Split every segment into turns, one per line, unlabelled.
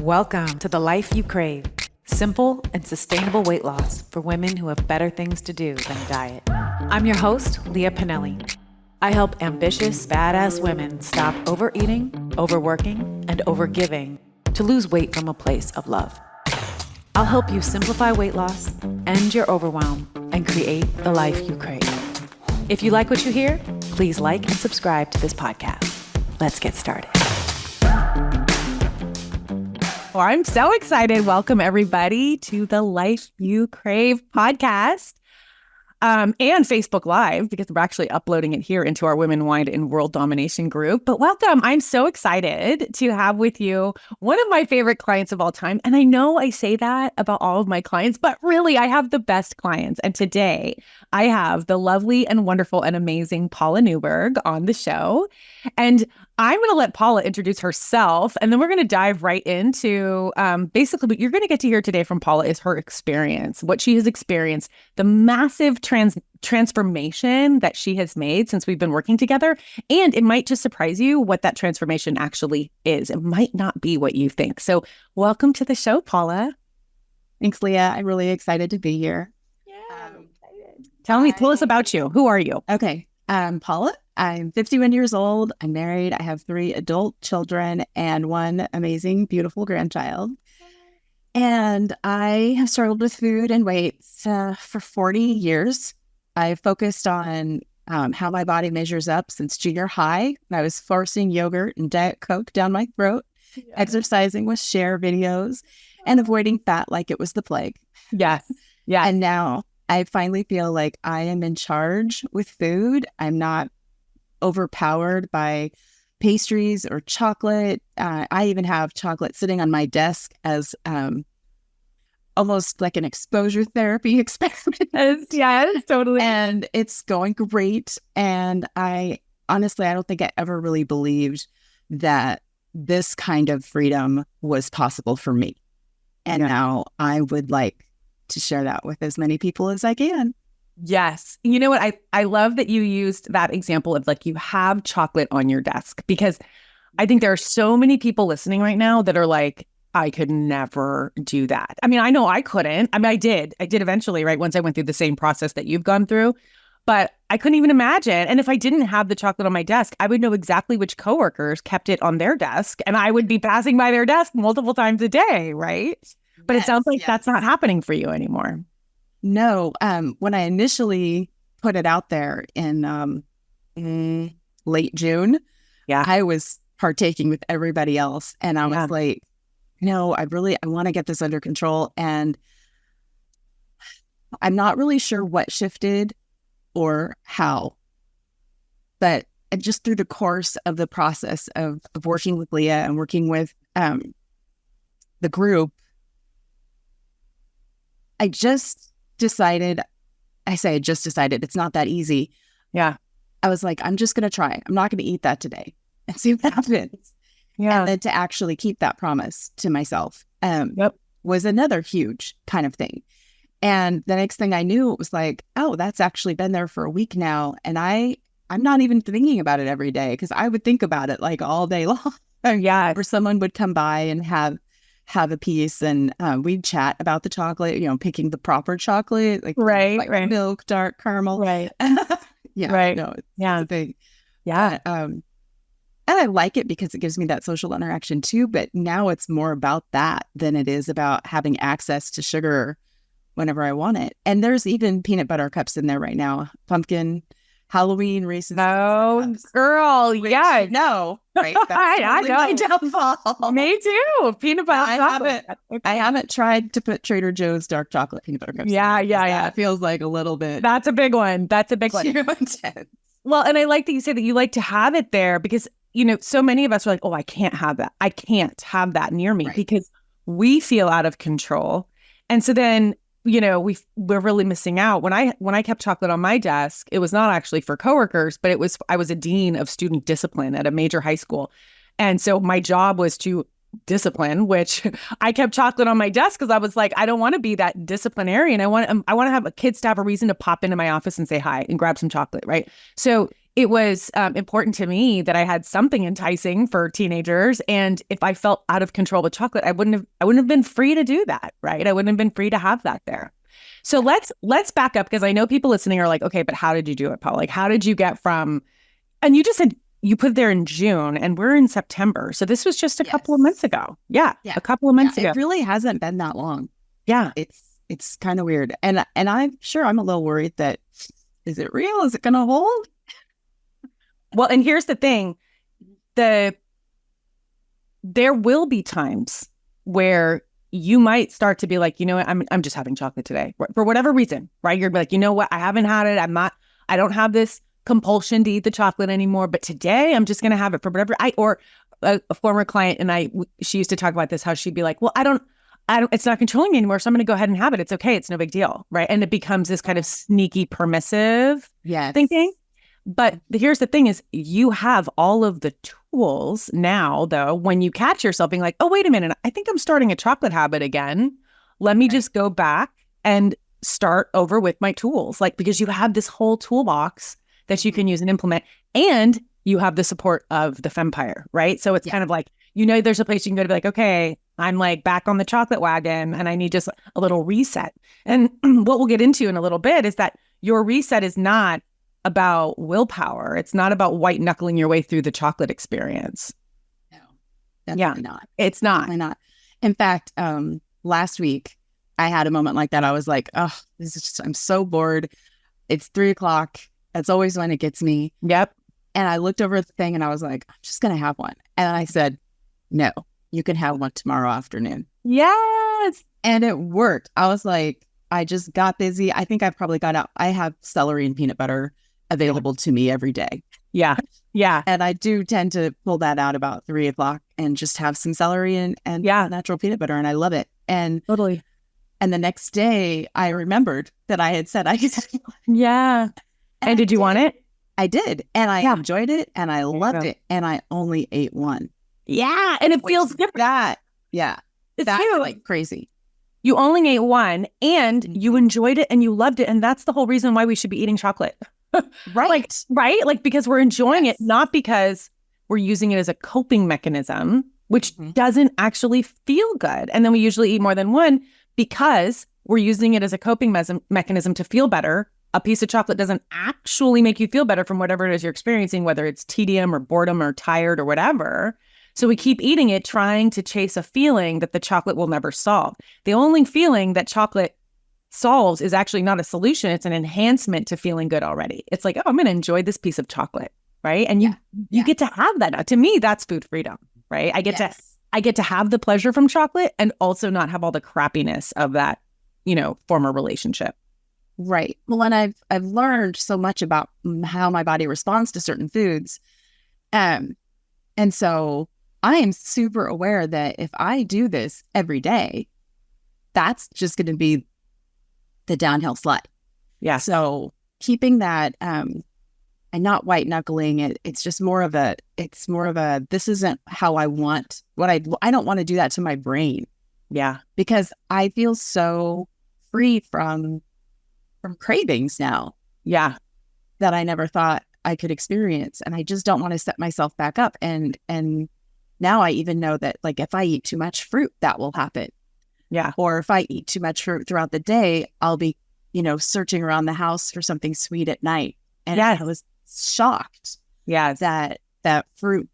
Welcome to the life you crave. Simple and sustainable weight loss for women who have better things to do than diet. I'm your host, Leah Pinelli. I help ambitious, badass women stop overeating, overworking, and overgiving to lose weight from a place of love. I'll help you simplify weight loss, end your overwhelm, and create the life you crave. If you like what you hear, please like and subscribe to this podcast. Let's get started. Well, I'm so excited. Welcome, everybody, to the Life You Crave podcast and Facebook Live, because we're actually uploading it here into our Women, Wine, and World Domination group. But welcome. I'm so excited to have with you one of my favorite clients of all time. And I know I say that about all of my clients, but really, I have the best clients. And today, I have the lovely and wonderful and amazing Paula Newberg on the show. And I'm going to let Paula introduce herself, and then we're going to dive right into basically what you're going to get to hear today from Paula is her experience, what she has experienced, the massive transformation that she has made since we've been working together. And it might just surprise you what that transformation actually is. It might not be what you think. So welcome to the show, Paula.
Thanks, Leah. I'm really excited to be here.
Yeah, tell us about you. Who are you?
Okay. Paula. I'm 51 years old. I'm married. I have 3 adult children and 1 amazing, beautiful grandchild. And I have struggled with food and weight for 40 years. I've focused on how my body measures up since junior high. I was forcing yogurt and Diet Coke down my throat, exercising with share videos, and avoiding fat like it was the plague.
Yes. Yeah.
And now I finally feel like I am in charge with food. I'm not overpowered by pastries or chocolate. I even have chocolate sitting on my desk as almost like an exposure therapy experiment.
Yeah, totally.
And it's going great. And I honestly, I don't think I ever really believed that this kind of freedom was possible for me. And now I would like to share that with as many people as I can.
Yes. You know what? I love that you used that example of like you have chocolate on your desk, because I think there are so many people listening right now that are like, I could never do that. I mean, I know I couldn't. I mean, I did eventually, right? Once I went through the same process that you've gone through, but I couldn't even imagine. And if I didn't have the chocolate on my desk, I would know exactly which coworkers kept it on their desk, and I would be passing by their desk multiple times a day, right? But it sounds like that's not happening for you anymore.
No. When I initially put it out there in late June, I was partaking with everybody else. And I was like, no, I want to get this under control. And I'm not really sure what shifted or how. But just through the course of the process of working with Leah and working with the group, I just decided, it's not that easy.
Yeah.
I was like, I'm just going to try. I'm not going to eat that today and see what happens.
Yeah.
And then to actually keep that promise to myself was another huge kind of thing. And the next thing I knew, it was like, oh, that's actually been there for a week now. And I'm not even thinking about it every day, because I would think about it like all day long. Or someone would come by and have a piece, and we'd chat about the chocolate, picking the proper chocolate, like milk, dark caramel.
Right.
No, it's a big.
Yeah.
And I like it because it gives me that social interaction too, but now it's more about that than it is about having access to sugar whenever I want it. And there's even peanut butter cups in there right now. Pumpkin, Halloween, Reese's.
Oh, girl. Yeah.
No. Right. That's
I know.
my downfall.
Me too. Peanut butter chocolate.
I haven't tried to put Trader Joe's dark chocolate peanut butter cups.
Yeah.
It feels like a little bit.
That's a big one. Too
intense.
Well, and I like that you say that you like to have it there, because, so many of us are like, oh, I can't have that. I can't have that near me, because we feel out of control. And so then, we're really missing out. When I kept chocolate on my desk, it was not actually for coworkers, but I was a dean of student discipline at a major high school. And so my job was to discipline, which I kept chocolate on my desk because I was like, I don't want to be that disciplinarian. I want to have kids to have a reason to pop into my office and say hi and grab some chocolate, right? So it was important to me that I had something enticing for teenagers. And if I felt out of control with chocolate, I wouldn't have been free to do that, right? I wouldn't have been free to have that there. So let's back up, because I know people listening are like, okay, but how did you do it, Paul? Like, how did you get from, and you just said you put it there in June and we're in September. So this was just a couple of months ago. Yeah. A couple of months ago.
It really hasn't been that long.
Yeah.
It's kind of weird. And I'm sure I'm a little worried that, is it real? Is it going to hold?
Well, and here's the thing, there will be times where you might start to be like, you know what, I'm just having chocolate today for whatever reason, right? You're like, you know what, I haven't had it. I don't have this compulsion to eat the chocolate anymore, but today I'm just going to have it for whatever. Or a former client and she used to talk about this, how she'd be like, well, I don't, it's not controlling me anymore. So I'm going to go ahead and have it. It's okay. It's no big deal. Right. And it becomes this kind of sneaky permissive thinking. But here's the thing is, you have all of the tools now, though, when you catch yourself being like, oh, wait a minute, I think I'm starting a chocolate habit again. Let me just go back and start over with my tools. Like, because you have this whole toolbox that you can use and implement, and you have the support of the Fempire, right? So it's kind of like, there's a place you can go to be like, okay, I'm like back on the chocolate wagon and I need just a little reset. And what we'll get into in a little bit is that your reset is not about willpower. It's not about white knuckling your way through the chocolate experience.
No, definitely not.
It's not.
Definitely not. In fact, last week I had a moment like that. I was like, oh, I'm so bored. It's 3:00. That's always when it gets me.
Yep.
And I looked over at the thing and I was like, I'm just going to have one. And I said, no, you can have one tomorrow afternoon.
Yes.
And it worked. I was like, I just got busy. I think I probably got out. I have celery and peanut butter available to me every day.
Yeah. Yeah.
And I do tend to pull that out about 3:00 and just have some celery and natural peanut butter. And I love it. And
totally.
And the next day I remembered that I had said I could.
Yeah. And did you want it?
I did. And I enjoyed it and I loved it. And I only ate one.
Yeah. And it feels different.
It's like crazy.
You only ate one and you enjoyed it and you loved it. And that's the whole reason why we should be eating chocolate.
Right.
Like, because we're enjoying it, not because we're using it as a coping mechanism, which doesn't actually feel good. And then we usually eat more than one because we're using it as a coping mechanism to feel better. A piece of chocolate doesn't actually make you feel better from whatever it is you're experiencing, whether it's tedium or boredom or tired or whatever. So we keep eating it, trying to chase a feeling that the chocolate will never solve. The only feeling that chocolate solves is actually not a solution. It's an enhancement to feeling good already. It's like, oh, I'm going to enjoy this piece of chocolate, right? And you get to have that now. To me, that's food freedom, right? I get to have the pleasure from chocolate and also not have all the crappiness of that, former relationship.
Right. Well, and I've learned so much about how my body responds to certain foods. And so I am super aware that if I do this every day, that's just going to be the downhill slide.
Yeah.
So keeping that and not white knuckling it, it's just more of a this isn't how I want I don't want to do that to my brain.
Yeah.
Because I feel so free from cravings now.
Yeah.
That I never thought I could experience. And I just don't want to set myself back up. And now I even know that, like, if I eat too much fruit, that will happen.
Yeah.
Or if I eat too much fruit throughout the day, I'll be, searching around the house for something sweet at night. And I was shocked that fruit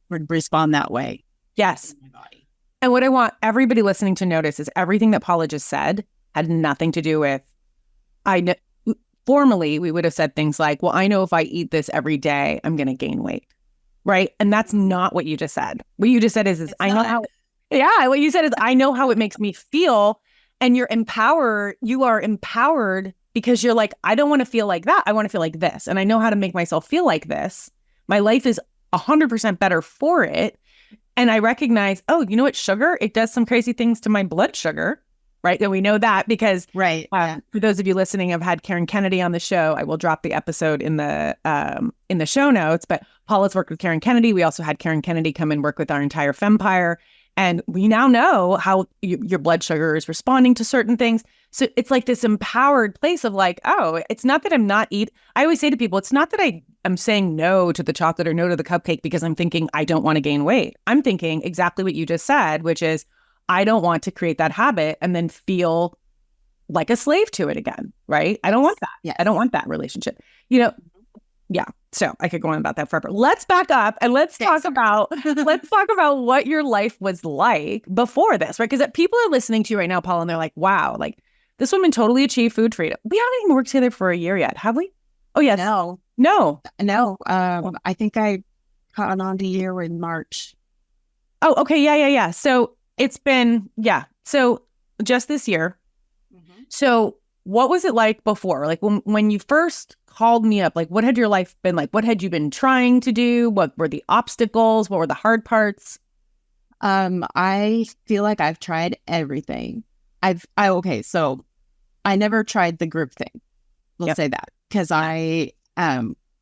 would respond that way.
Yes.
In my body.
And what I want everybody listening to notice is everything that Paula just said had nothing to do with, formally, we would have said things like, well, I know if I eat this every day, I'm going to gain weight. Right. And that's not what you just said. What you just said is I know how. Yeah. What you said is, I know how it makes me feel. And you are empowered because you're like, I don't want to feel like that. I want to feel like this. And I know how to make myself feel like this. My life is 100% better for it. And I recognize, oh, you know what? Sugar, it does some crazy things to my blood sugar. Right. And we know that because for those of you listening, I've had Karen Kennedy on the show. I will drop the episode in the show notes. But Paula's worked with Karen Kennedy. We also had Karen Kennedy come and work with our entire Fempire. And we now know how your blood sugar is responding to certain things. So it's like this empowered place of like, oh, it's not that I'm not I always say to people, it's not that I'm saying no to the chocolate or no to the cupcake because I'm thinking I don't want to gain weight. I'm thinking exactly what you just said, which is I don't want to create that habit and then feel like a slave to it again, right? I don't want that.
Yes.
I don't want that relationship. Yeah. So I could go on about that forever. Let's back up and let's talk about what your life was like before this, right? Because people are listening to you right now, Paula, and they're like, wow, like this woman totally achieved food freedom. We haven't even worked together for a year yet, have we? Oh, yes.
No. I think I caught on to year in March.
Oh, okay. Yeah. So it's been, So just this year. Mm-hmm. So what was it like before? Like when you first called me up, like what had your life been like? What had you been trying to do? What were the obstacles? What were the hard parts?
I feel like I've tried everything. So I never tried the group thing. Let's say that, because I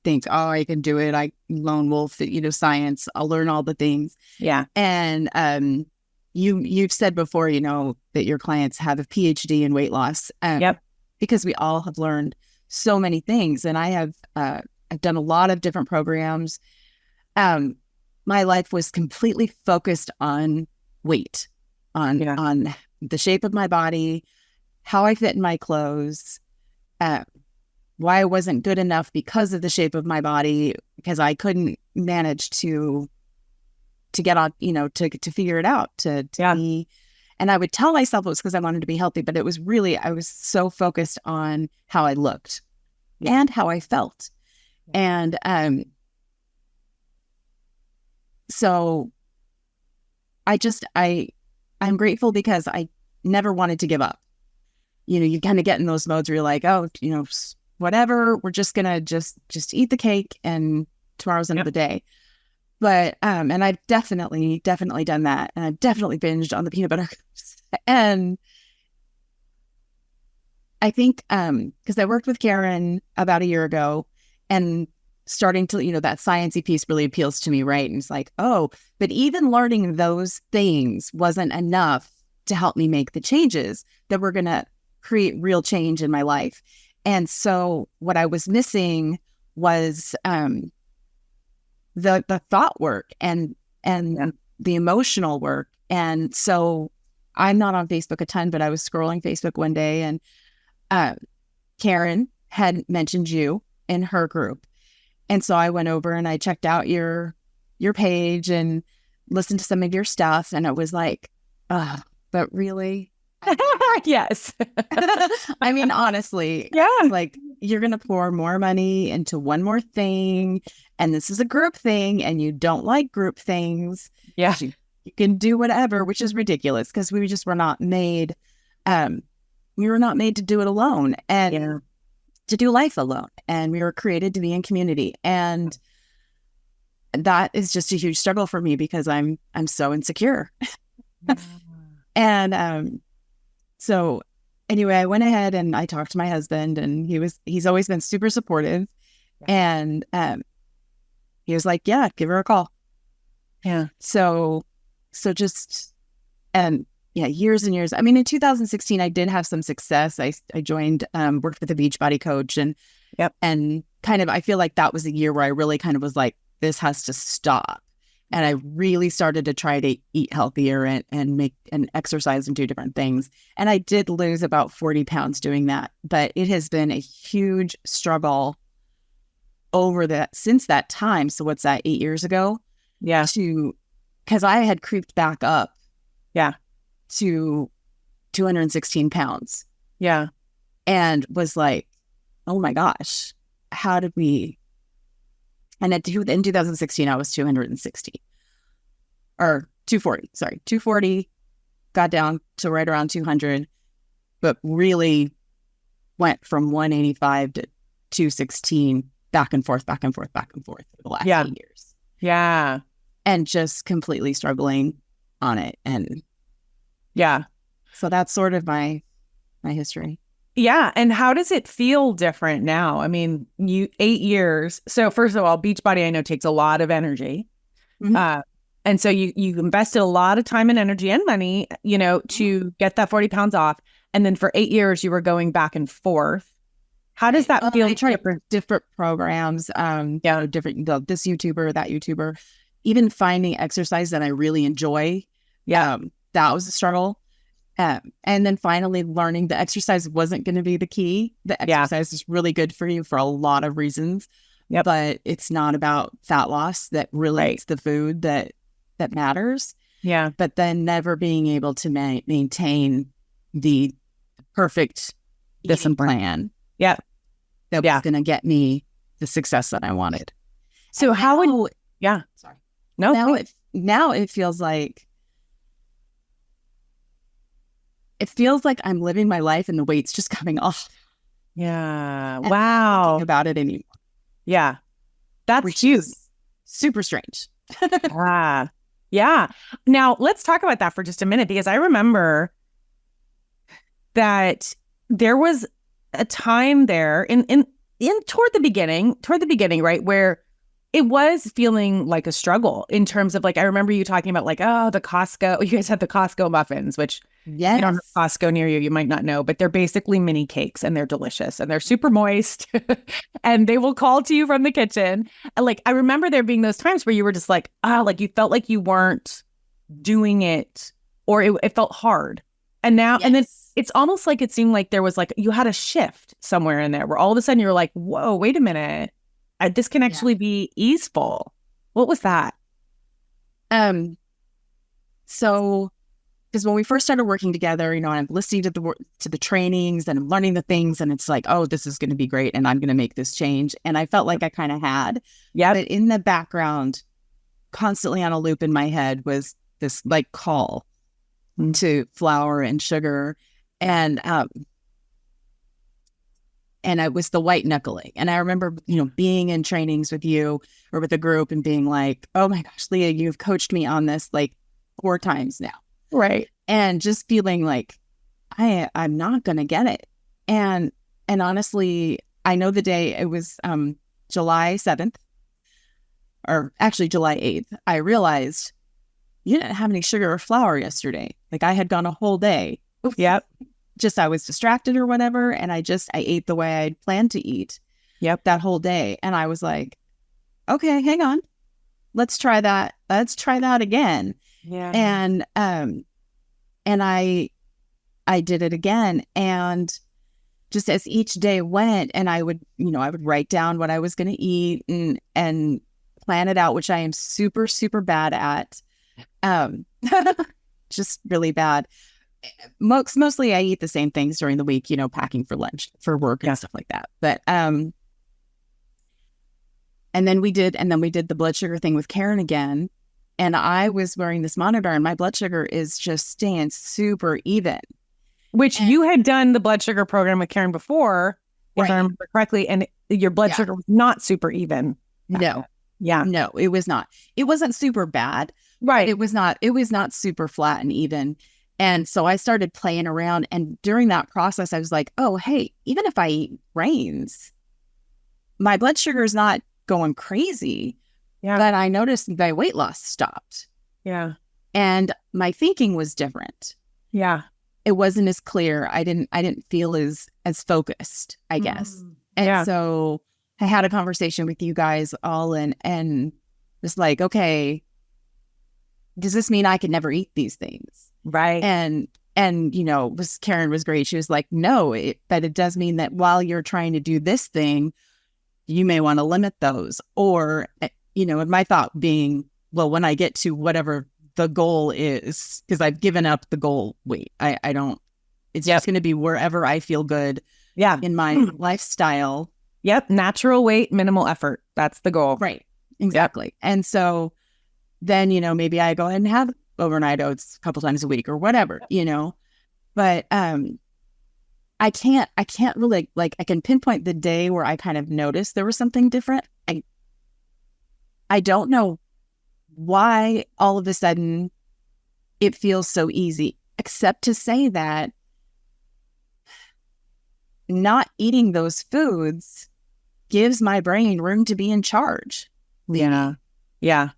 think, oh, I can do it. I lone wolf, science. I'll learn all the things.
Yeah.
And you've said before, that your clients have a PhD in weight loss.
Yep.
Because we all have learned so many things, and I have I've done a lot of different programs. My life was completely focused on weight, on the shape of my body, how I fit in my clothes, why I wasn't good enough because of the shape of my body, because I couldn't manage to get on, to figure it out, to be. And I would tell myself it was because I wanted to be healthy, but it was really, I was so focused on how I looked and how I felt. And so I'm grateful because I never wanted to give up. You kind of get in those modes where you're like, oh, whatever, we're just going to just eat the cake and tomorrow's another day. But, and I've definitely done that. And I've definitely binged on the peanut butter. And I think, because I worked with Karen about a year ago, and starting to, that sciencey piece really appeals to me, right? And it's like, oh, but even learning those things wasn't enough to help me make the changes that were going to create real change in my life. And so what I was missing was, the thought work and the emotional work. And so I'm not on Facebook a ton, but I was scrolling Facebook one day, and Karen had mentioned you in her group. And so I went over and I checked out your page and listened to some of your stuff. And it was like, but really?
Yes.
I mean, honestly, like you're going to pour more money into one more thing. And this is a group thing, and you don't like group things.
Yeah.
You can do whatever, which is ridiculous because we just were not made. We were not made to do it alone and to do life alone. And we were created to be in community. And that is just a huge struggle for me because I'm so insecure. And so anyway, I went ahead and I talked to my husband, and he's always been super supportive. And he was like, yeah, give her a call.
Yeah.
So just, years and years. I mean, in 2016, I did have some success. I joined, worked with a Beachbody coach, and kind of, I feel like that was a year where I really kind of was like, this has to stop. And I really started to try to eat healthier and make and exercise and do different things. And I did lose about 40 pounds doing that, but it has been a huge struggle since that time. So what's that, 8 years ago?
Yeah.
Because I had creeped back up.
Yeah.
To 216 pounds.
Yeah.
And was like, oh my gosh, how did we? And in 2016, I was 260 or 240. Sorry, 240, got down to right around 200, but really went from 185 to 216, back and forth for the last 8 years.
Yeah.
And just completely struggling on it. And so that's sort of my history.
Yeah. And how does it feel different now? I mean, 8 years. So first of all, Beachbody, I know, takes a lot of energy. Mm-hmm. And so you invested a lot of time and energy and money, to get that 40 pounds off. And then for 8 years, you were going back and forth. How does that feel?
I tried different programs, different, this YouTuber, that YouTuber, even finding exercise that I really enjoy.
Yeah.
That was a struggle. And then finally learning the exercise wasn't going to be the key. The exercise is really good for you for a lot of reasons, but it's not about fat loss. That really is the food that matters.
Yeah.
But then never being able to maintain the perfect eating plan.
Yeah.
That was going to get me the success that I wanted.
So sorry. No.
Now it feels like I'm living my life and the weight's just coming off.
Yeah.
And
wow.
I'm not thinking about it anymore.
Yeah. That's huge.
Super strange.
Yeah. Now let's talk about that for just a minute, because I remember that there was a time there in toward the beginning, right, where it was feeling like a struggle in terms of, like, I remember you talking about, like, the Costco, you guys had the Costco muffins, which you don't have Costco near you might not know, but they're basically mini cakes and they're delicious and they're super moist and they will call to you from the kitchen. And, like, I remember there being those times where you were just like, like, you felt like you weren't doing it, or it felt hard. And now, and then it's almost like it seemed like there was, like, you had a shift somewhere in there where all of a sudden you were like, whoa, wait a minute. This can actually be easeful. What was that?
So, because when we first started working together, and I'm listening to the trainings and I'm learning the things, and it's like, oh, this is going to be great, and I'm going to make this change. And I felt like I kind of had, but in the background, constantly on a loop in my head was this, like, call to flour and sugar, and it was the white knuckling. And I remember, being in trainings with you or with a group and being like, oh my gosh, Leah, you've coached me on this like 4 times now.
Right.
And just feeling like I'm not going to get it. And honestly, I know the day it was July 7th, or actually July 8th, I realized you didn't have any sugar or flour yesterday. Like, I had gone a whole day.
Yep.
Just I was distracted or whatever, and I ate the way I'd planned to eat.
Yep.
That whole day. And I was like, okay, hang on. Let's try that. Let's try that again.
Yeah.
And I did it again. And just as each day went, and I would write down what I was going to eat and plan it out, which I am super, super bad at. Just really bad. Mostly I eat the same things during the week, packing for lunch, for work and stuff like that. But, and then we did the blood sugar thing with Karen again. And I was wearing this monitor and my blood sugar is just staying super even.
Which you had done the blood sugar program with Karen before, if I remember correctly, and your blood sugar was not super even.
No.
Yeah.
No, it was not. It wasn't super bad.
Right.
It was not super flat and even. And so I started playing around, and during that process, I was like, oh, hey, even if I eat grains, my blood sugar is not going crazy.
Yeah.
But I noticed my weight loss stopped.
Yeah.
And my thinking was different.
Yeah.
It wasn't as clear. I didn't feel as focused, I guess. And so I had a conversation with you guys all and was like, okay, does this mean I can never eat these things?
Right.
And Karen was great. She was like, no, but it does mean that while you're trying to do this thing, you may want to limit those. Or, and my thought being, well, when I get to whatever the goal is, because I've given up the goal weight. I don't, it's just going to be wherever I feel good in my lifestyle.
Yep. Natural weight, minimal effort. That's the goal.
Right. Exactly. Yep. And so then, maybe I go ahead and have overnight oats a couple times a week or whatever, but I can't really, like, I can pinpoint the day where I kind of noticed there was something different. I don't know why all of a sudden it feels so easy, except to say that not eating those foods gives my brain room to be in charge.
Yeah. Yeah.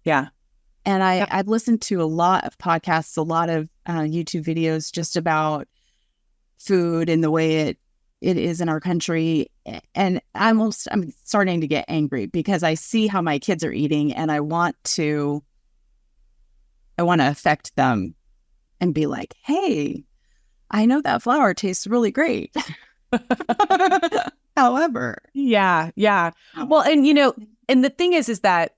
Yeah.
And I've listened to a lot of podcasts, a lot of YouTube videos just about food and the way it is in our country. And I'm starting to get angry because I see how my kids are eating, and I want to affect them and be like, hey, I know that flour tastes really great. However.
Yeah. Well, and, and the thing is that,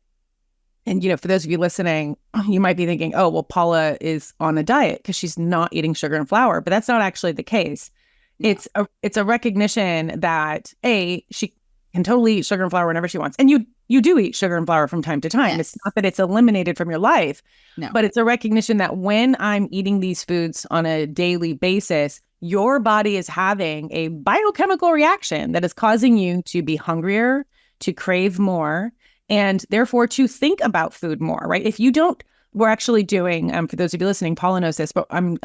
and, for those of you listening, you might be thinking, oh, well, Paula is on a diet because she's not eating sugar and flour, but that's not actually the case. No. It's a recognition that she can totally eat sugar and flour whenever she wants. And you do eat sugar and flour from time to time. Yes. It's not that it's eliminated from your life, no. But it's a recognition that when I'm eating these foods on a daily basis, your body is having a biochemical reaction that is causing you to be hungrier, to crave more, and therefore to think about food more, right? If you don't, we're actually doing, for those of you listening, Paula knows this, but I'm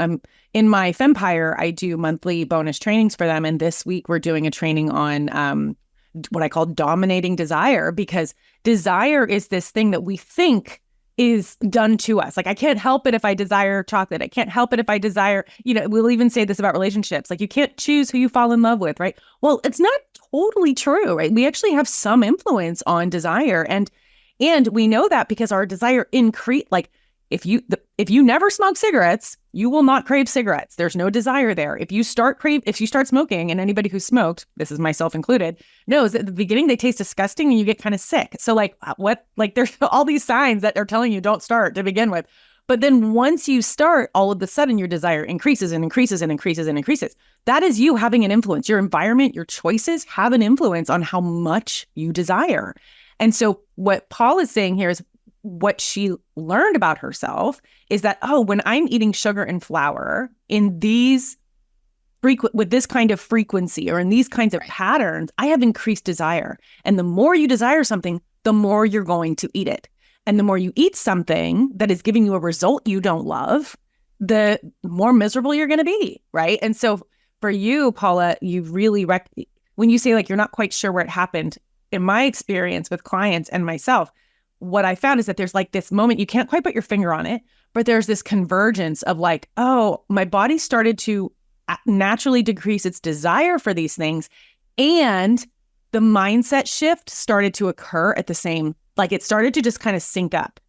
in my Fempire, I do monthly bonus trainings for them. And this week we're doing a training on what I call dominating desire, because desire is this thing that we think is done to us. Like, I can't help it if I desire chocolate. I can't help it if I desire, we'll even say this about relationships. Like, you can't choose who you fall in love with, right? Well, it's not totally true, right? We actually have some influence on desire. And we know that because our desire increase, like, if you never smoke cigarettes, you will not crave cigarettes. There's no desire there. If you start smoking, and anybody who smoked, this is myself included, knows that at the beginning they taste disgusting and you get kind of sick. So there's all these signs that are telling you don't start to begin with. But then once you start, all of a sudden your desire increases and increases and increases and increases. That is you having an influence. Your environment, your choices have an influence on how much you desire. And so what Paul is saying here is, what she learned about herself is that, when I'm eating sugar and flour in with this kind of frequency or in these kinds of patterns, I have increased desire. And the more you desire something, the more you're going to eat it. And the more you eat something that is giving you a result you don't love, the more miserable you're going to be, right? And so for you, Paula, you've really, when you say like you're not quite sure where it happened, in my experience with clients and myself, what I found is that there's like this moment, you can't quite put your finger on it, but there's this convergence of like, my body started to naturally decrease its desire for these things. And the mindset shift started to occur at the same, like it started to just kind of sync up.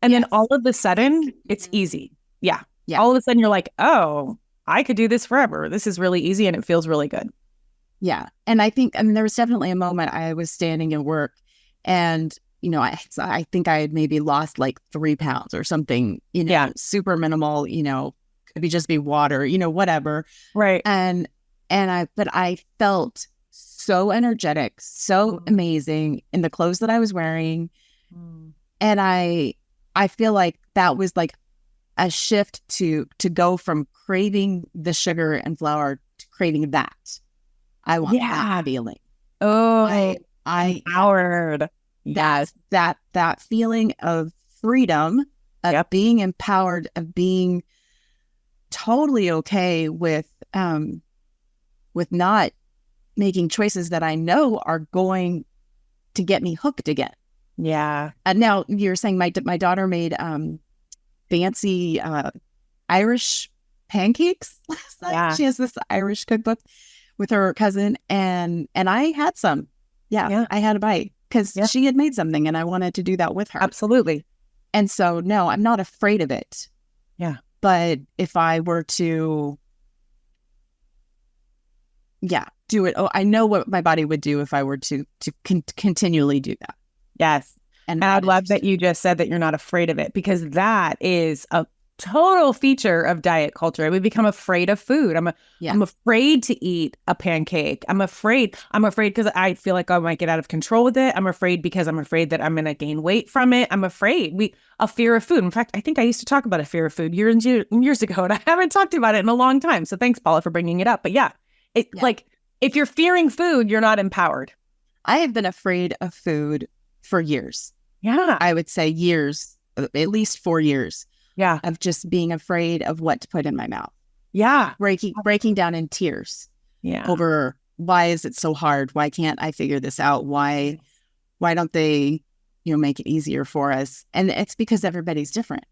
And then all of a sudden it's easy. Yeah. All of a sudden you're like, I could do this forever. This is really easy and it feels really good.
Yeah. And I there was definitely a moment I was standing at work and I think I had maybe lost like 3 pounds or something, super minimal, could just be water, whatever.
Right.
But I felt so energetic, so amazing in the clothes that I was wearing. And I feel like that was like a shift to go from craving the sugar and flour to craving that. I want that feeling.
Oh,
I
empowered.
Yes, that feeling of freedom, of being empowered, of being totally okay with not making choices that I know are going to get me hooked again.
Yeah.
And now you're saying my daughter made fancy Irish pancakes last night. Yeah. She has this Irish cookbook with her cousin, and I had some. Yeah. I had a bite. Because she had made something and I wanted to do that with her.
Absolutely.
And so, no, I'm not afraid of it.
Yeah.
But if I were to, do it. I know what my body would do if I were to continually do that.
Yes. And I love that you just said that you're not afraid of it, because that is a total feature of diet culture. We become afraid of food. I'm afraid to eat a pancake. I'm afraid because I feel like I might get out of control with it. I'm afraid because I'm afraid that I'm going to gain weight from it. I'm afraid. A fear of food. In fact, I think I used to talk about a fear of food years ago, and I haven't talked about it in a long time. So thanks, Paula, for bringing it up. But like if you're fearing food, you're not empowered.
I have been afraid of food for years.
Yeah.
I would say years, at least 4 years.
Yeah.
Of just being afraid of what to put in my mouth.
Yeah.
Breaking down in tears.
Yeah.
Over why is it so hard? Why can't I figure this out? Why don't they, make it easier for us. And it's because everybody's different.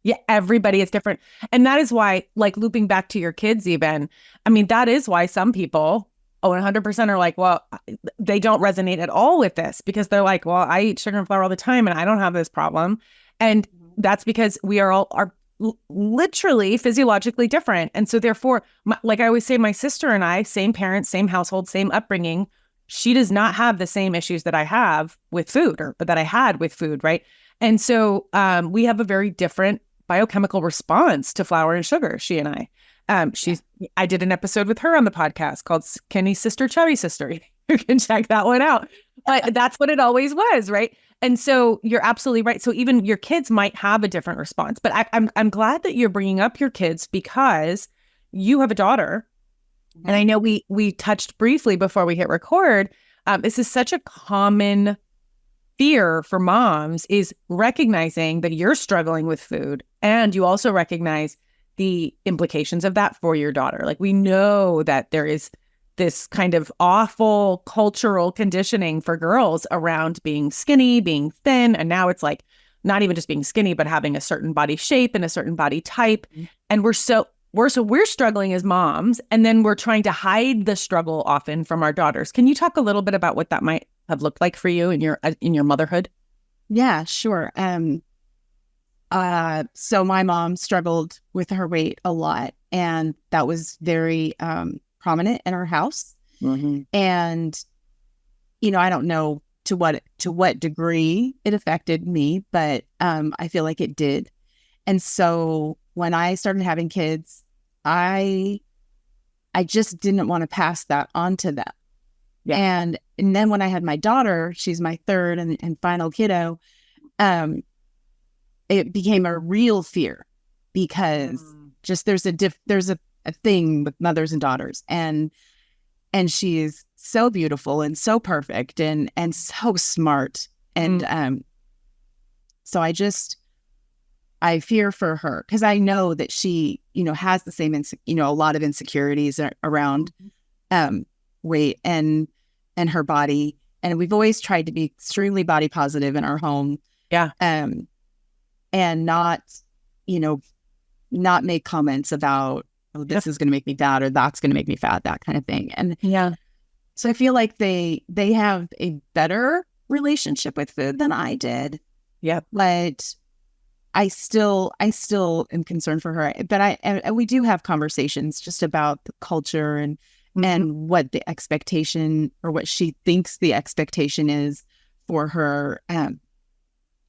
Yeah, everybody is different. And that is why, like, looping back to your kids even, I mean, that is why some people, 100% are like, well, they don't resonate at all with this because they're like, well, I eat sugar and flour all the time and I don't have this problem. And that's because we are literally physiologically different. And so therefore, like I always say, my sister and I, same parents, same household, same upbringing, she does not have the same issues that I have with food or that I had with food, right? And so we have a very different biochemical response to flour and sugar, she and I. I did an episode with her on the podcast called Skinny Sister, Chubby Sister. You can check that one out. But that's what it always was, right? And so you're absolutely right. So even your kids might have a different response. But I'm glad that you're bringing up your kids because you have a daughter. Mm-hmm. And I know we touched briefly before we hit record. This is such a common fear for moms is recognizing that you're struggling with food. And you also recognize the implications of that for your daughter. Like we know that there is this kind of awful cultural conditioning for girls around being skinny, being thin. And now it's like not even just being skinny, but having a certain body shape and a certain body type. Mm-hmm. And we're struggling as moms. And then we're trying to hide the struggle often from our daughters. Can you talk a little bit about what that might have looked like for you in your motherhood?
Yeah, sure. So my mom struggled with her weight a lot, and that was very prominent in our house. Mm-hmm. And, I don't know to what degree it affected me, but I feel like it did. And so when I started having kids, I just didn't want to pass that on to them. Yeah. And then when I had my daughter, she's my third and final kiddo, it became a real fear because just there's a thing with mothers and daughters, and she is so beautiful and so perfect and so smart. And so I fear for her because I know that she, has the same, a lot of insecurities around weight and her body. And we've always tried to be extremely body positive in our home.
Yeah.
And not make comments about, oh, this is going to make me fat or that's going to make me fat, that kind of thing. And
yeah.
So I feel like they have a better relationship with food than I did.
Yeah.
But I still am concerned for her. But and we do have conversations just about the culture and what the expectation or what she thinks the expectation is for her,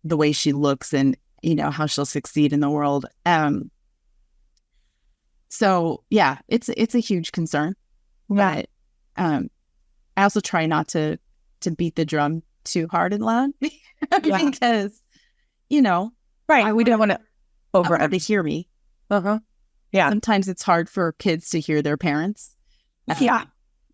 the way she looks and, how she'll succeed in the world. So yeah, it's a huge concern.
Yeah.
But I also try not to beat the drum too hard and loud because,
right. We don't want to
hear me.
Uh-huh. Yeah.
Sometimes it's hard for kids to hear their parents.
Yeah.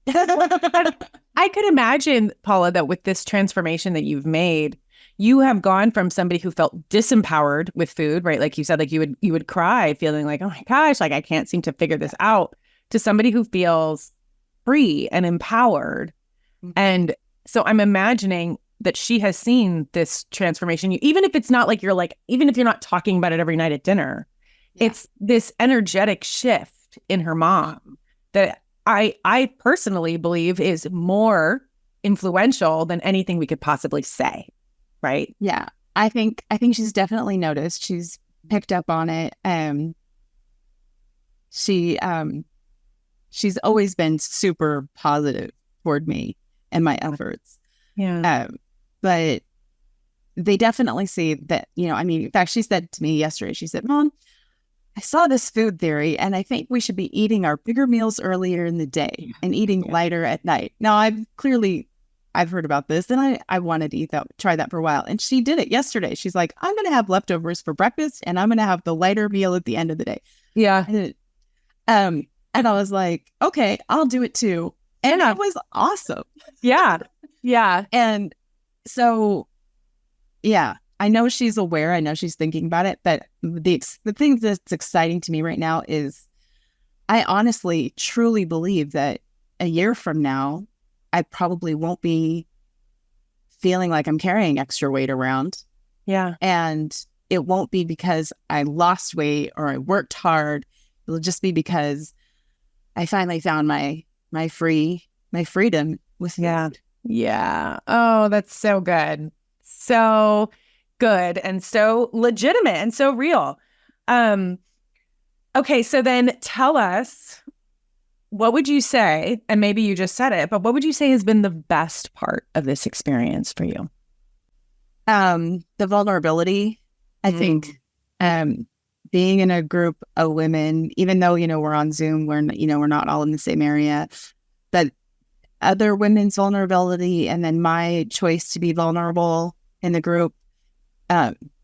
I could imagine, Paula, that with this transformation that you've made, you have gone from somebody who felt disempowered with food, right? Like you said, like you would cry feeling like, oh my gosh, like I can't seem to figure this out, to somebody who feels free and empowered. Mm-hmm. And so I'm imagining that she has seen this transformation. Even if it's not like even if you're not talking about it every night at dinner, it's this energetic shift in her mom that I personally believe is more influential than anything we could possibly say. Right.
Yeah. I think she's definitely noticed. She's picked up on it. She's always been super positive toward me and my efforts.
Yeah.
But they definitely see that, in fact, she said to me yesterday, she said, Mom, I saw this food theory and I think we should be eating our bigger meals earlier in the day and eating lighter at night. Now, I've heard about this and I wanted to try that for a while. And she did it yesterday. She's like, I'm going to have leftovers for breakfast and I'm going to have the lighter meal at the end of the day.
Yeah.
And I was like, okay, I'll do it too. And it was awesome.
Yeah. Yeah.
And so, yeah, I know she's aware. I know she's thinking about it. But the thing that's exciting to me right now is I honestly, truly believe that a year from now, I probably won't be feeling like I'm carrying extra weight around.
Yeah.
And it won't be because I lost weight or I worked hard. It'll just be because I finally found my freedom with food.
Yeah. Yeah. Oh, that's so good. So good and so legitimate and so real. Okay, so then tell us, what would you say, and maybe you just said it, but what would you say has been the best part of this experience for you?
The vulnerability, I think, being in a group of women, even though, we're on Zoom, we're not all in the same area, but other women's vulnerability and then my choice to be vulnerable in the group,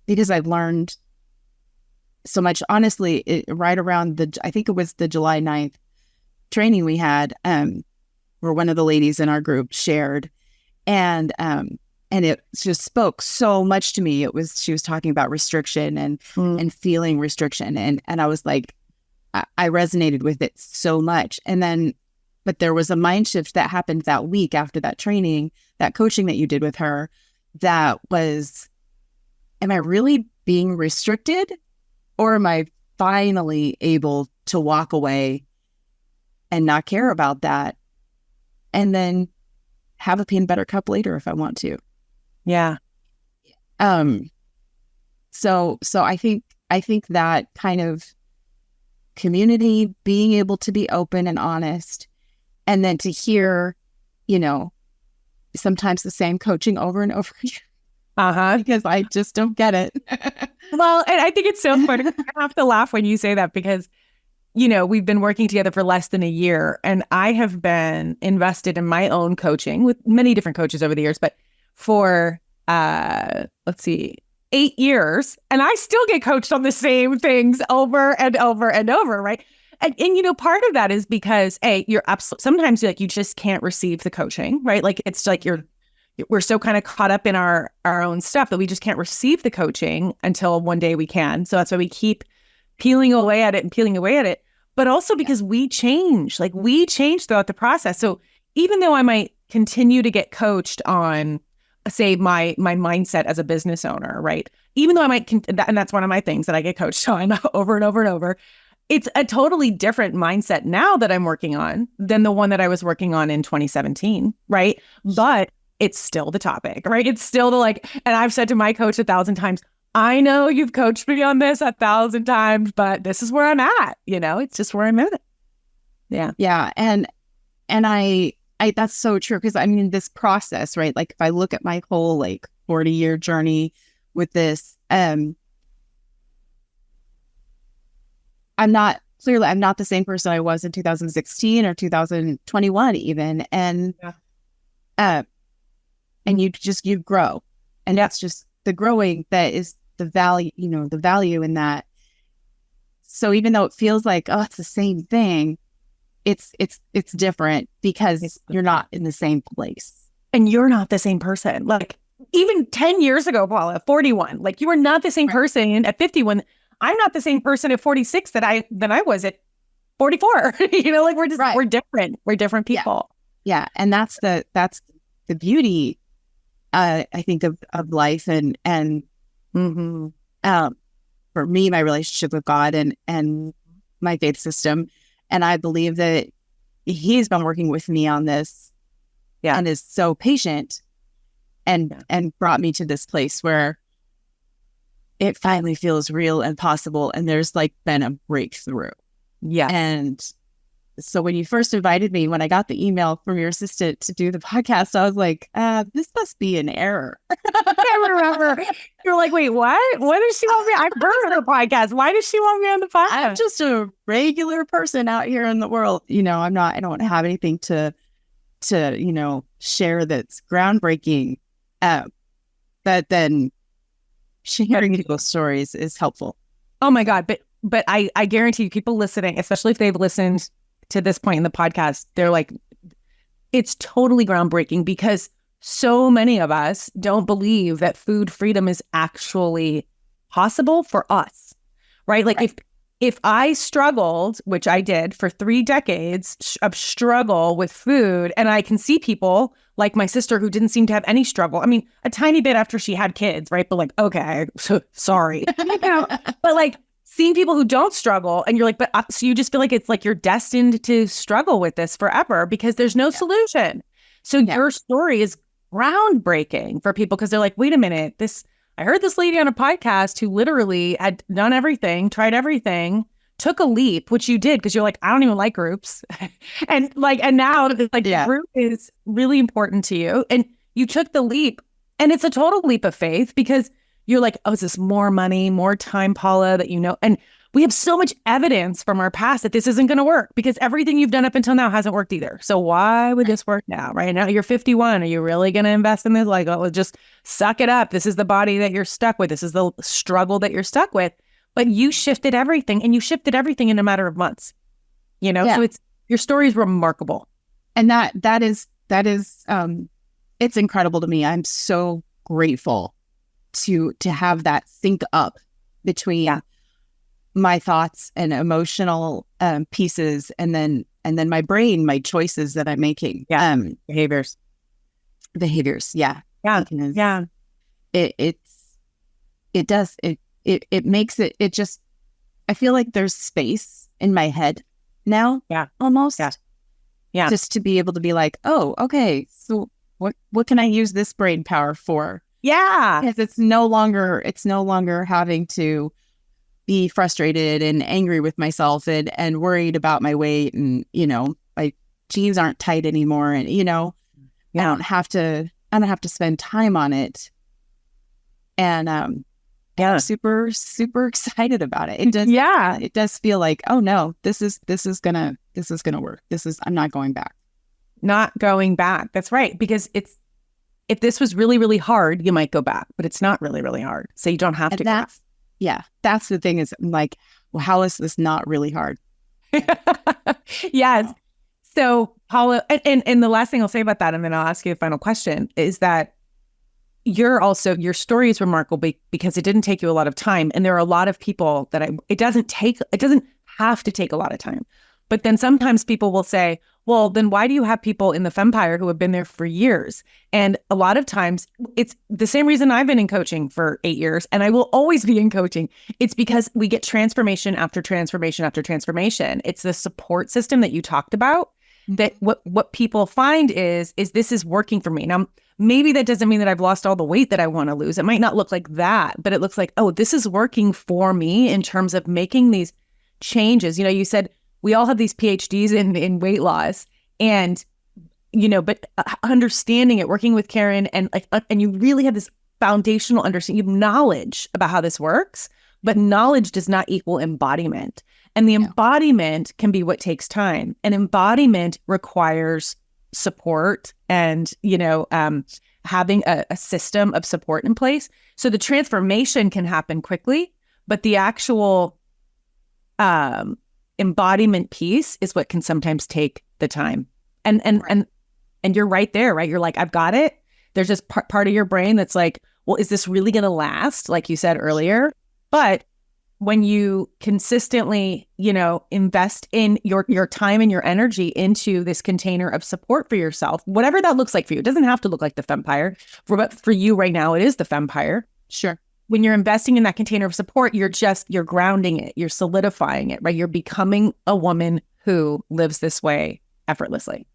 because I've learned so much. Honestly, right around I think it was the July 9th training we had, where one of the ladies in our group shared, and it just spoke so much to me. She was talking about restriction and feeling restriction, and I was like, I resonated with it so much. And then, but there was a mind shift that happened that week after that training, that coaching that you did with her, that was, am I really being restricted, or am I finally able to walk away and not care about that, and then have a peanut butter cup later if I want to?
Yeah.
So I think that kind of community, being able to be open and honest, and then to hear, sometimes the same coaching over and over again. Because I just don't get it.
Well, and I think it's so funny. I have to laugh when you say that because, we've been working together for less than a year, and I have been invested in my own coaching with many different coaches over the years, but for, 8 years, and I still get coached on the same things over and over and over, right? And part of that is because, you're absolutely, sometimes you just can't receive the coaching, right? Like, it's like we're so kind of caught up in our own stuff that we just can't receive the coaching until one day we can. So that's why we keep peeling away at it. But also because we change throughout the process. So even though I might continue to get coached on, say, my mindset as a business owner, right? Even though I might, and that's one of my things that I get coached on over and over and over. It's a totally different mindset now that I'm working on than the one that I was working on in 2017, right? But it's still the topic, right? It's still and I've said to my coach 1,000 times, I know you've coached me on this 1,000 times, but this is where I'm at. It's just where I'm at. Yeah.
Yeah. And I that's so true. Because this process, right? Like, if I look at my whole 40-year journey with this, I'm not the same person I was in 2016 or 2021 even. And, and you grow, and that's just the growing that is the value, the value in that. So even though it feels like, oh, it's the same thing, it's different because you're not in the same place.
And you're not the same person. Like, even 10 years ago, Paula, 41, you were not the same person at 51. I'm not the same person at 46 than I was at 44. We're just, we're different. We're different people.
Yeah. And that's the beauty, I think, of life and for me, my relationship with God and my faith system. And I believe that He's been working with me on this, and is so patient and brought me to this place where it finally feels real and possible. And there's been a breakthrough.
Yeah.
And so when you first invited me, when I got the email from your assistant to do the podcast, I was like, this must be an error.
I remember. You're like, wait, what? What does she want me? I've heard of the podcast. Why does she want me on the podcast?
I'm just a regular person out here in the world. I don't have anything to share that's groundbreaking. But then sharing people's stories is helpful.
Oh my God. But I guarantee you, people listening, especially if they've listened to this point in the podcast, they're like, it's totally groundbreaking, because so many of us don't believe that food freedom is actually possible for us, right? if I struggled, which I did for 3 decades of struggle with food, and I can see people like my sister who didn't seem to have any struggle. I mean, a tiny bit after she had kids, right? But like, okay, sorry. But like seeing people who don't struggle and you're like, but so you just feel like it's like you're destined to struggle with this forever because there's no solution. So your story is groundbreaking for people because they're like, wait a minute, I heard this lady on a podcast who literally had done everything, tried everything, took a leap, which you did because you're like, I don't even like groups. and now the group is really important to you. And you took the leap and it's a total leap of faith because you're like, oh, is this more money, more time, Paula, that you know? And we have so much evidence from our past that this isn't going to work because everything you've done up until now hasn't worked either. So why would this work now? Right now, you're 51. Are you really going to invest in this? Like, oh, just suck it up. This is the body that you're stuck with. This is the struggle that you're stuck with. But you shifted everything, and you shifted everything in a matter of months. You know, so your story is remarkable.
And that is it's incredible to me. I'm so grateful to have that sync up between my thoughts and emotional pieces and then my brain, my choices that I'm making.
Behaviors.
Yeah. It makes it just, I feel like there's space in my head now. Almost. Just to be able to be like, oh, okay, so what can I use this brain power for? Because it's no longer having to be frustrated and angry with myself and worried about my weight and, you know, my jeans aren't tight anymore. And, you know, I don't have to spend time on it. And, I'm super, super excited about it. It does. It does feel like, oh no, this is gonna work. I'm not going back.
Not going back. That's right. Because if this was really, really hard, you might go back, but it's not really, really hard. So you don't have to go back.
That's the thing is I'm like, well, how is this not really hard?
Yes. So Paula, and the last thing I'll say about that, and then I'll ask you a final question, is that your story is remarkable because it didn't take you a lot of time. And there are a lot of people that it doesn't have to take a lot of time. But then sometimes people will say, well, then why do you have people in the Fempire who have been there for years? And a lot of times it's the same reason I've been in coaching for 8 years and I will always be in coaching. It's because we get transformation after transformation after transformation. It's the support system that you talked about that what people find is this is working for me. Now, maybe that doesn't mean that I've lost all the weight that I want to lose. It might not look like that, but it looks like, oh, this is working for me in terms of making these changes. You know, you said, we all have these PhDs in weight loss and, you know, but understanding it, working with Karen and you really have this foundational understanding, you have knowledge about how this works, but knowledge does not equal embodiment. And the embodiment can be what takes time. And embodiment requires support and, you know, having a system of support in place. So the transformation can happen quickly, but the actual, embodiment piece is what can sometimes take the time. And you're right there, right? You're like, I've got it. There's this part of your brain that's like, well, is this really going to last? Like you said earlier. But when you consistently, you know, invest in your time and your energy into this container of support for yourself, whatever that looks like for you, it doesn't have to look like the Fempire. For you right now, it is the Fempire.
Sure.
When you're investing in that container of support, you're grounding it, you're solidifying it, right? You're becoming a woman who lives this way effortlessly.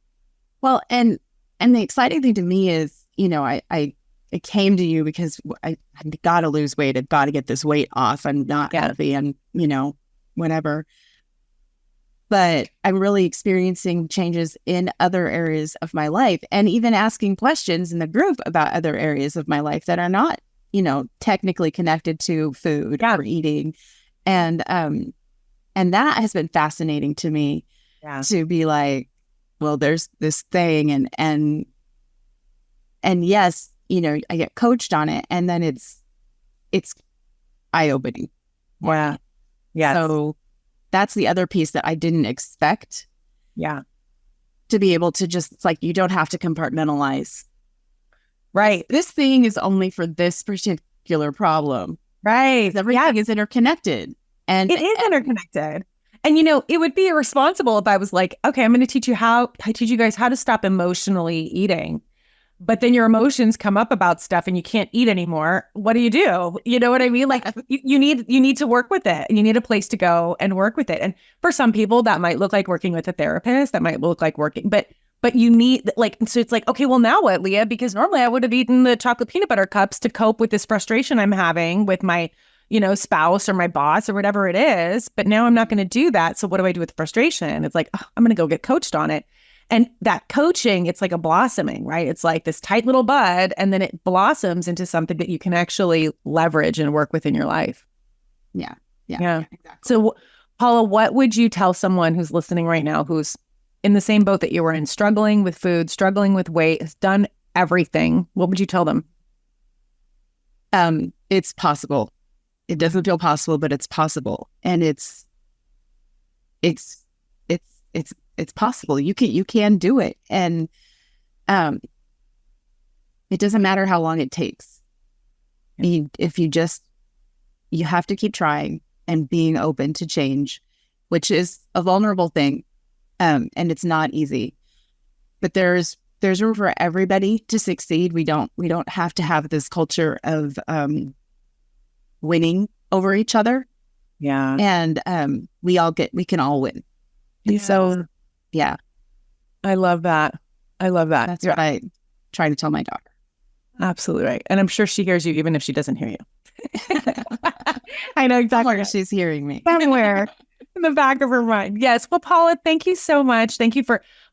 Well, and the exciting thing to me is, you know, I came to you because I got to lose weight. I've got to get this weight off. I'm not healthy and, you know, whatever. But I'm really experiencing changes in other areas of my life and even asking questions in the group about other areas of my life that are not, you know, technically connected to food or eating. And that has been fascinating to me to be like, well, there's this thing and yes, you know, I get coached on it and then it's eye-opening.
Yeah. Yeah.
So that's the other piece that I didn't expect.
Yeah.
To be able to just, it's like, you don't have to compartmentalize.
Right.
This thing is only for this particular problem.
Right.
Everything is interconnected. And
it is interconnected. And, it would be irresponsible if I was like, okay, I'm going to teach you guys how to stop emotionally eating. But then your emotions come up about stuff and you can't eat anymore. What do? You know what I mean? Like you need to work with it. You need a place to go and work with it. And for some people that might look like working with a therapist, that might look like working, but you need so it's like, okay, well now what, Leah? Because normally I would have eaten the chocolate peanut butter cups to cope with this frustration I'm having with my, spouse or my boss or whatever it is. But now I'm not going to do that. So what do I do with the frustration? It's like, I'm going to go get coached on it. And that coaching, it's like a blossoming, right? It's like this tight little bud, and then it blossoms into something that you can actually leverage and work with in your life.
Yeah,
exactly. So, Paula, what would you tell someone who's listening right now, who's in the same boat that you were in, struggling with food, struggling with weight, has done everything? What would you tell them?
It's possible. It doesn't feel possible, but it's possible, and it's possible. You can do it. And it doesn't matter how long it takes. You have to keep trying and being open to change, which is a vulnerable thing. And it's not easy, but there's room for everybody to succeed. We don't have to have this culture of winning over each other.
Yeah.
And we can all win.
Yeah. So
yeah.
I love that.
That's what I try to tell my daughter.
Absolutely right. And I'm sure she hears you even if she doesn't hear you. I know exactly.
Somewhere she's hearing me.
Somewhere in the back of her mind. Yes. Well, Paula, thank you so much.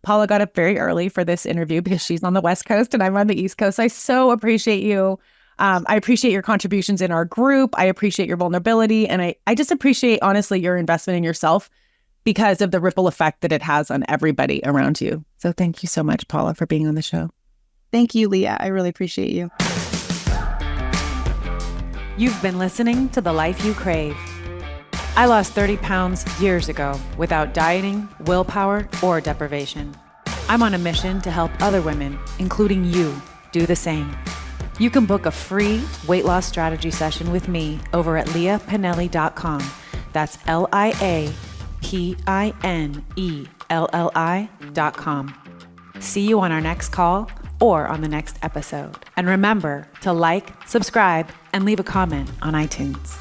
Paula got up very early for this interview because she's on the West Coast and I'm on the East Coast. I so appreciate you. I appreciate your contributions in our group. I appreciate your vulnerability. And I just appreciate, honestly, your investment in yourself because of the ripple effect that it has on everybody around you. So thank you so much, Paula, for being on the show.
Thank you, Leah. I really appreciate you.
You've been listening to The Life You Crave. I lost 30 pounds years ago without dieting, willpower, or deprivation. I'm on a mission to help other women, including you, do the same. You can book a free weight loss strategy session with me over at leahpinelli.com. That's LIAPINELLI.com. See you on our next call or on the next episode. And remember to like, subscribe, and leave a comment on iTunes.